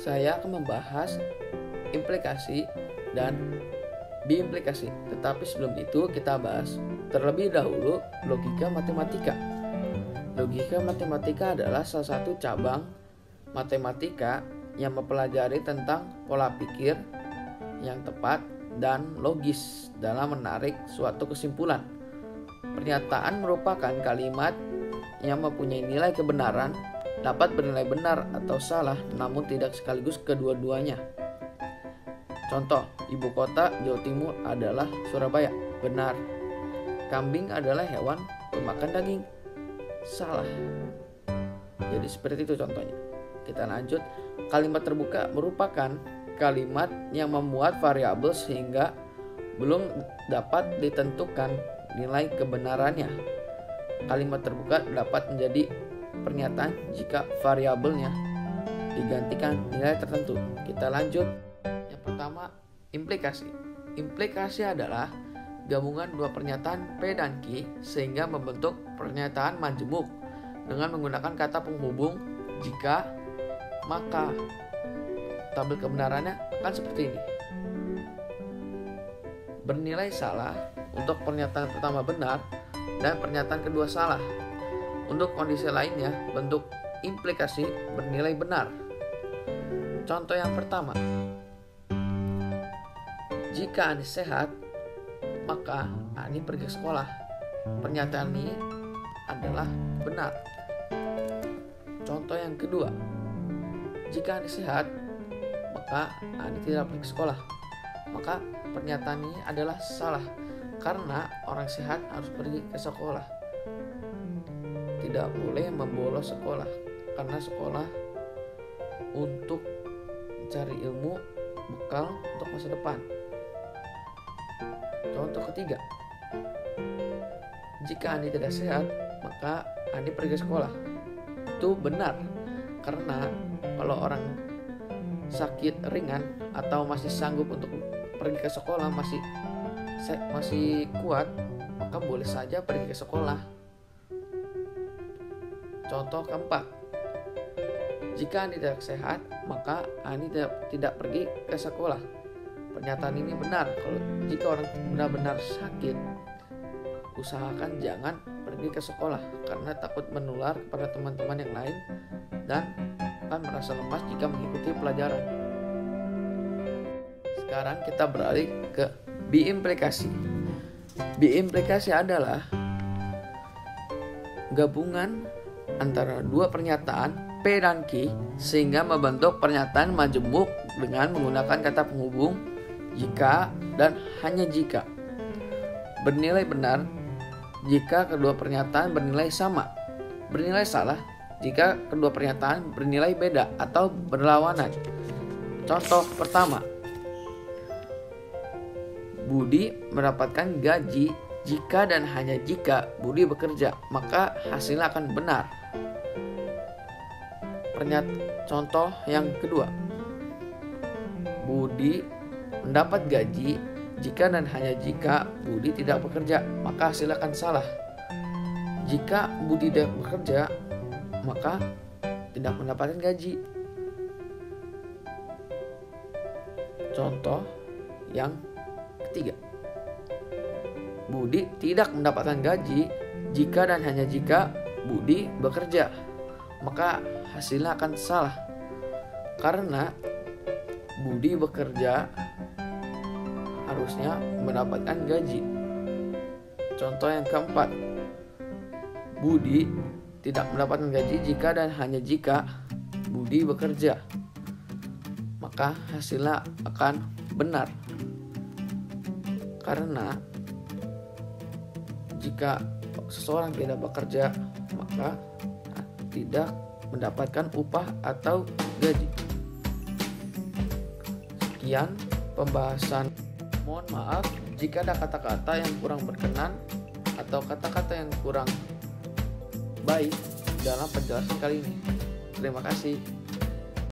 saya akan membahas implikasi dan biimplikasi. Tetapi sebelum itu kita bahas terlebih dahulu logika matematika. Logika matematika adalah salah satu cabang matematika yang mempelajari tentang pola pikir yang tepat dan logis dalam menarik suatu kesimpulan. Pernyataan merupakan kalimat yang mempunyai nilai kebenaran, dapat bernilai benar atau salah, namun tidak sekaligus kedua-duanya. Contoh, ibu kota Jawa Timur adalah Surabaya. Benar. Kambing adalah hewan pemakan daging. Salah. Jadi seperti itu contohnya. Kita lanjut. Kalimat terbuka merupakan kalimat yang memuat variabel sehingga belum dapat ditentukan nilai kebenarannya. Kalimat terbuka dapat menjadi pernyataan jika variabelnya digantikan nilai tertentu. Kita lanjut. Yang pertama, implikasi. Implikasi adalah gabungan dua pernyataan P dan Q sehingga membentuk pernyataan majemuk dengan menggunakan kata penghubung jika, maka. Tabel kebenarannya akan seperti ini. Bernilai salah untuk pernyataan pertama benar dan pernyataan kedua salah. Untuk kondisi lainnya, bentuk implikasi bernilai benar. Contoh yang pertama, jika Ani sehat, maka Ani pergi ke sekolah. Pernyataan ini adalah benar. Contoh yang kedua, jika Ani sehat, maka Ani tidak pergi ke sekolah. Maka pernyataan ini adalah salah karena orang sehat harus pergi ke sekolah. Tidak boleh membolos sekolah karena sekolah untuk mencari ilmu, bekal untuk masa depan. Contoh ketiga, jika Ani tidak sehat, maka Ani pergi ke sekolah. Itu benar karena kalau orang sakit ringan atau masih sanggup untuk pergi ke sekolah, masih kuat, maka boleh saja pergi ke sekolah. Contoh keempat, jika Ani tidak sehat, maka Ani tidak pergi ke sekolah. Pernyataan ini benar. Kalau jika orang benar-benar sakit, usahakan jangan pergi ke sekolah karena takut menular kepada teman-teman yang lain dan akan merasa lemas jika mengikuti pelajaran. Sekarang kita beralih ke biimplikasi. Biimplikasi adalah gabungan antara dua pernyataan P dan Q sehingga membentuk pernyataan majemuk dengan menggunakan kata penghubung jika dan hanya jika. Bernilai benar jika kedua pernyataan bernilai sama. Bernilai salah jika kedua pernyataan bernilai beda atau berlawanan. Contoh pertama, Budi mendapatkan gaji jika dan hanya jika Budi bekerja, maka hasilnya akan benar. Contoh yang kedua, Budi mendapat gaji jika dan hanya jika Budi tidak bekerja, maka hasilnya akan salah. Jika Budi tidak bekerja, maka tidak mendapatkan gaji. Contoh yang ketiga, Budi tidak mendapatkan gaji jika dan hanya jika Budi bekerja, maka hasilnya akan salah karena Budi bekerja harusnya mendapatkan gaji. Contoh yang keempat, Budi tidak mendapatkan gaji jika dan hanya jika Budi bekerja, maka hasilnya akan benar karena jika seseorang tidak bekerja maka tidak mendapatkan upah atau gaji. Sekian pembahasan. Mohon maaf jika ada kata-kata yang kurang berkenan atau kata-kata yang kurang baik dalam penjelasan kali ini. Terima kasih.